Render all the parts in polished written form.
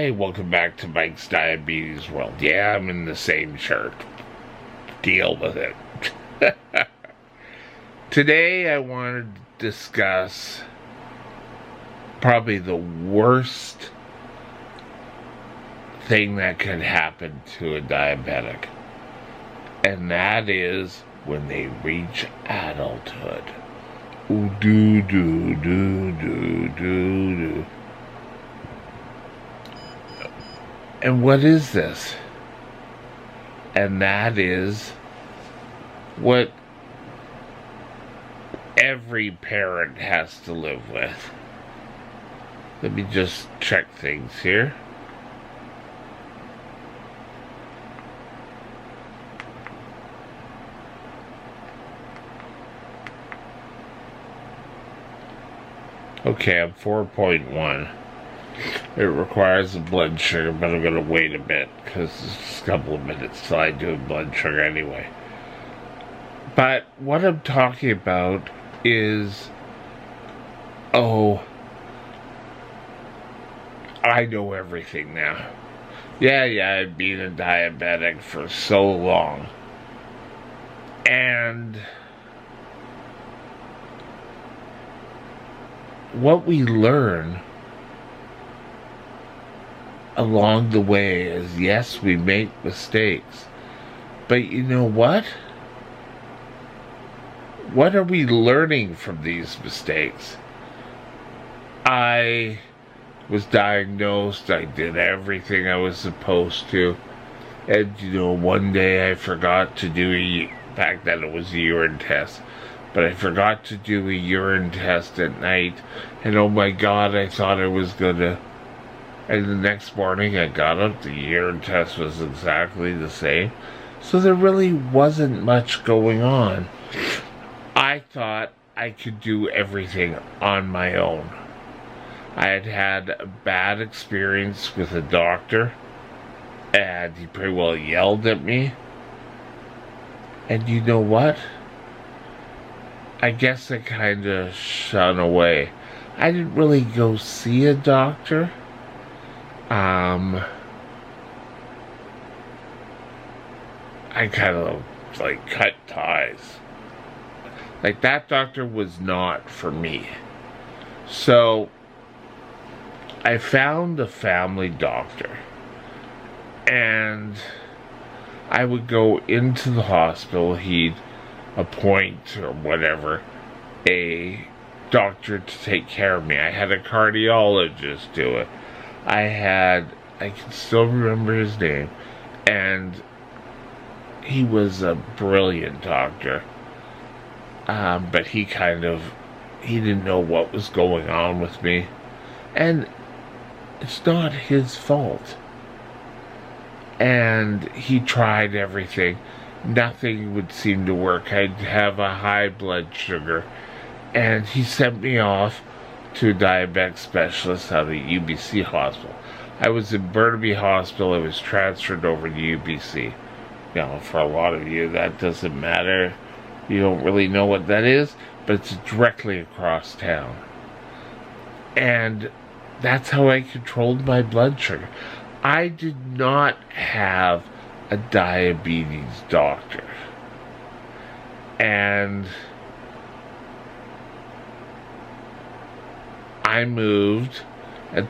Hey, welcome back to Mike's Diabetes World. Yeah, I'm in the same shirt. Deal with it. Today I wanted to discuss probably the worst thing that could happen to a diabetic. And that is when they reach adulthood. Ooh, do, do, do, do, do, do. And what is this? And that is what every parent has to live with. Let me just check things here. Okay, I'm 4.1. It requires a blood sugar, but I'm going to wait a bit because it's just a couple of minutes till I do blood sugar anyway. But what I'm talking about is, I know everything now. Yeah, I've been a diabetic for so long. And what we learn along the way is, yes, we make mistakes, but you know what? What are we learning from these mistakes? I was diagnosed, I did everything I was supposed to, and one day I forgot to do back then it was a urine test, but I forgot to do a urine test at night, and oh my God, I thought I was gonna. And the next morning I got up, the urine test was exactly the same. So there really wasn't much going on. I thought I could do everything on my own. I had had a bad experience with a doctor, and he pretty well yelled at me. And you know what? I guess I kind of shun away. I didn't really go see a doctor. I kind of cut ties. That doctor was not for me. So I found a family doctor, and I would go into the hospital. He'd appoint or whatever a doctor to take care of me. I had a cardiologist do it. I can still remember his name, and he was a brilliant doctor, but he didn't know what was going on with me, and it's not his fault. And he tried everything. Nothing would seem to work. I'd have a high blood sugar, and he sent me off to a diabetic specialist out of UBC Hospital. I was in Burnaby Hospital. I was transferred over to UBC. For a lot of you, that doesn't matter. You don't really know what that is, but it's directly across town. And that's how I controlled my blood sugar. I did not have a diabetes doctor. And I moved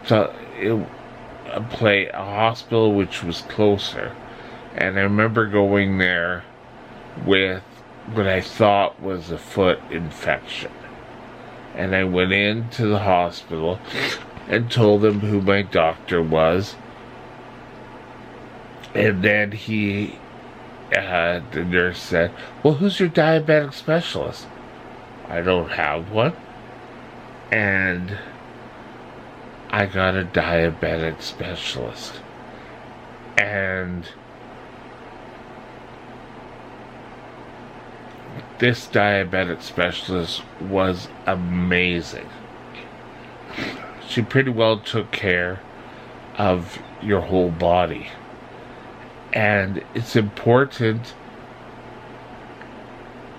to a hospital which was closer, and I remember going there with what I thought was a foot infection. And I went into the hospital and told them who my doctor was, and then the nurse said, "Well, who's your diabetic specialist?" "I don't have one." And I got a diabetic specialist. And this diabetic specialist was amazing. She pretty well took care of your whole body. And it's important,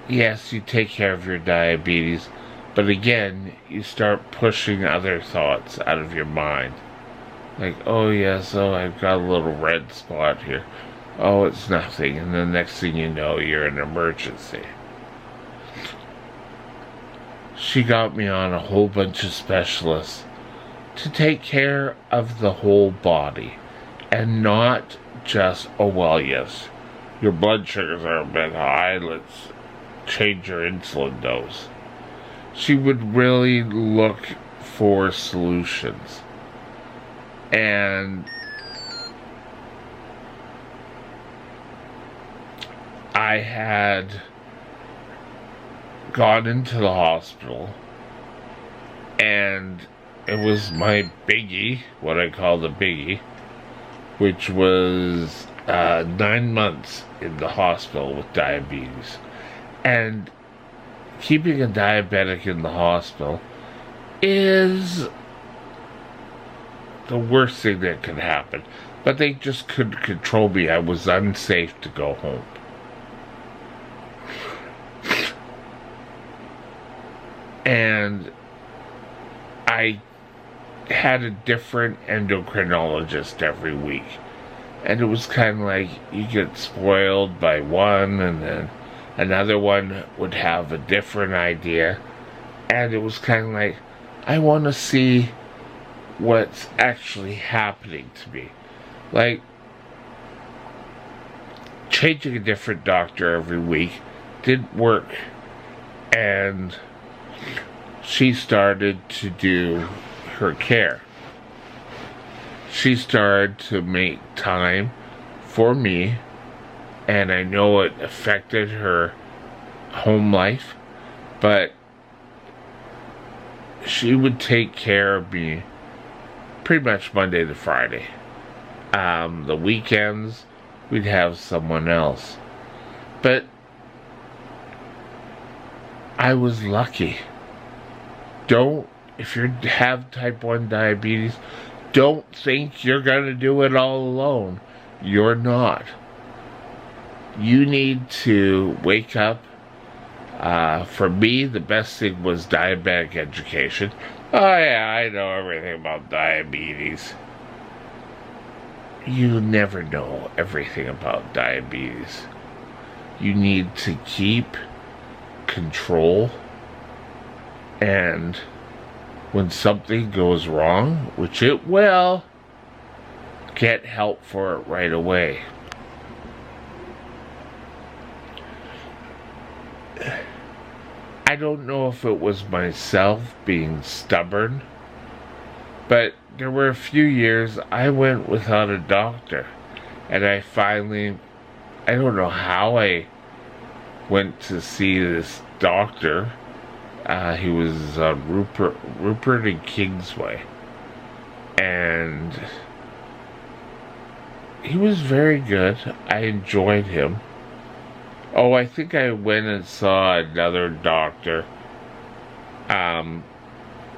yes, you take care of your diabetes, but again, you start pushing other thoughts out of your mind. Like, oh yes, oh, I've got a little red spot here. Oh, it's nothing. And the next thing you know, you're in an emergency. She got me on a whole bunch of specialists to take care of the whole body and not just, oh, well, yes, your blood sugars are a bit high, let's change your insulin dose. She would really look for solutions. And I had gone into the hospital, and it was my biggie, what I call the biggie, which was 9 months in the hospital with diabetes. And keeping a diabetic in the hospital is the worst thing that could happen. But they just couldn't control me. I was unsafe to go home. And I had a different endocrinologist every week. And it was kind of like you get spoiled by one, and then another one would have a different idea. And it was kind of like, I want to see what's actually happening to me. Like, changing a different doctor every week didn't work. And she started to do her care. She started to make time for me, and I know it affected her home life, but she would take care of me pretty much Monday to Friday. The weekends, we'd have someone else. But I was lucky. If you have type 1 diabetes, don't think you're going to do it all alone. You're not. You need to wake up. For me, the best thing was diabetic education. Oh yeah, I know everything about diabetes. You never know everything about diabetes. You need to keep control, and when something goes wrong, which it will, get help for it right away. I don't know if it was myself being stubborn, but there were a few years I went without a doctor, and I don't know how I went to see this doctor. He was Rupert and Kingsway, and he was very good. I enjoyed him. Oh, I think I went and saw another doctor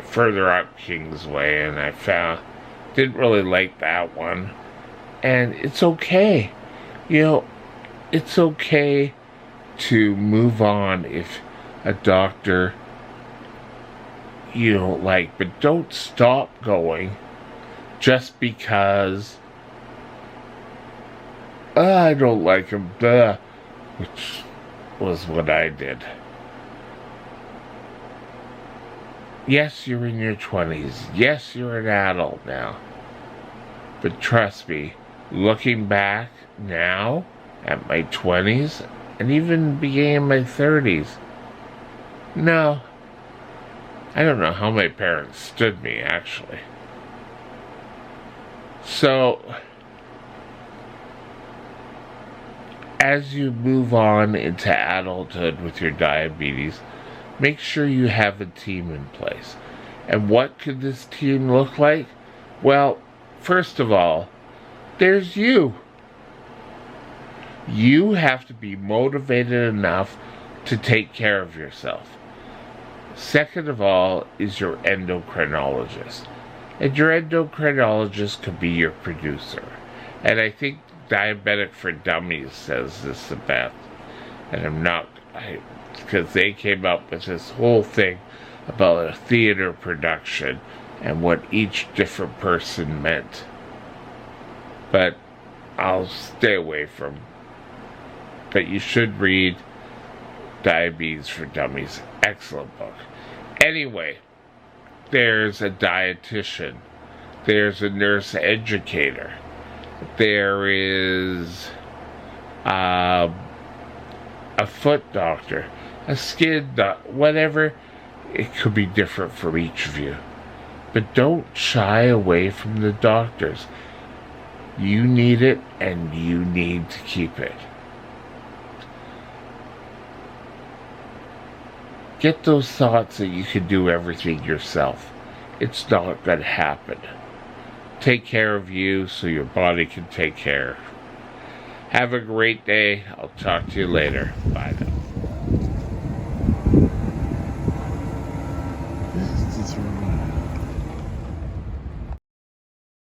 further up Kingsway, and I didn't really like that one. And it's okay. It's okay to move on if a doctor you don't like, but don't stop going just because I don't like him, which was what I did. Yes, you're in your 20s. Yes, you're an adult now. But trust me, looking back now at my 20s and even beginning in my 30s, no. I don't know how my parents stood me, actually. So, as you move on into adulthood with your diabetes, make sure you have a team in place. And what could this team look like? Well, first of all, there's you. You have to be motivated enough to take care of yourself. Second of all is your endocrinologist. And your endocrinologist could be your producer. And I think Diabetic for Dummies says this the best. And because they came up with this whole thing about a theater production and what each different person meant. But I'll stay away from. But you should read Diabetes for Dummies. Excellent book. Anyway, there's a dietitian. There's a nurse educator. There is a foot doctor, a skin doctor, whatever. It could be different for each of you. But don't shy away from the doctors. You need it, and you need to keep it. Get those thoughts that you can do everything yourself. It's not going to happen. Take care of you so your body can take care. Have a great day. I'll talk to you later. Bye now. This is the